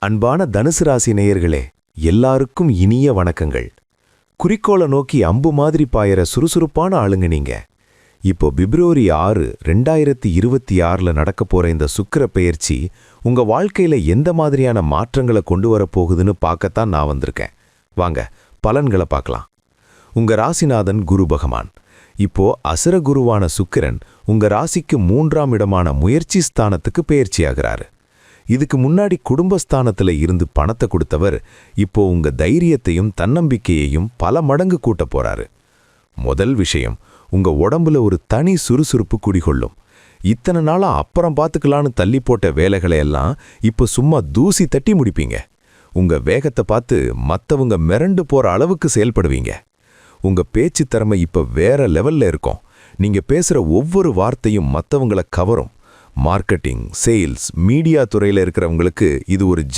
அன்பான தனுசு ராசி நேயர்களே, எல்லாருக்கும் இனிய வணக்கங்கள். குறிக்கோளை நோக்கி அம்பு மாதிரி பாயற சுறுசுறுப்பான ஆளுங்க நீங்க. இப்போ பிப்ரவரி 6, 2026ல நடக்க போற இந்த சுக்கிர பெயர்ச்சி உங்க வாழ்க்கையில எந்த மாதிரியான மாற்றங்களை கொண்டு வரப்போகுதுன்னு பார்க்கத்தான் நான் வந்திருக்கேன். வாங்க பலன்களை பார்க்கலாம். உங்க ராசிநாதன் குரு பகவான். இப்போ அசுர குருவான சுக்கிரன் உங்க ராசிக்கு 3ஆம் இடமான முயற்சி ஸ்தானத்துக்கு பெயர்ச்சியாகிறாரு. இதுக்கு முன்னாடி குடும்பஸ்தானத்துல இருந்து பணத்தை கொடுத்தவர் இப்போ உங்க தைரியத்தையும் தன்னம்பிக்கையையும் பல மடங்கு கூட்ட போறாரு. முதல் விஷயம், உங்க உடம்புல ஒரு தனி சுறுசுறுப்பு குடிகொள்ளும். இத்தனை நாளா அப்புறம் பார்த்துக்கலான்னு தள்ளி போட்ட வேலைகளை எல்லாம் இப்போ சும்மா தூசி தட்டி முடிப்பீங்க. உங்க வேகத்தை பார்த்து மத்தவங்க மிரண்டு போற அளவுக்கு செயல்படுவீங்க. உங்க பேச்சு திறமை இப்ப வேற லெவல்ல இருக்கும். நீங்க பேசுற ஒவ்வொரு வார்த்தையும் மத்தவங்கள கவரும். மார்க்கெட்டிங், சேல்ஸ், மீடியா துறையில இருக்கிறவங்களுக்கு இது ஒரு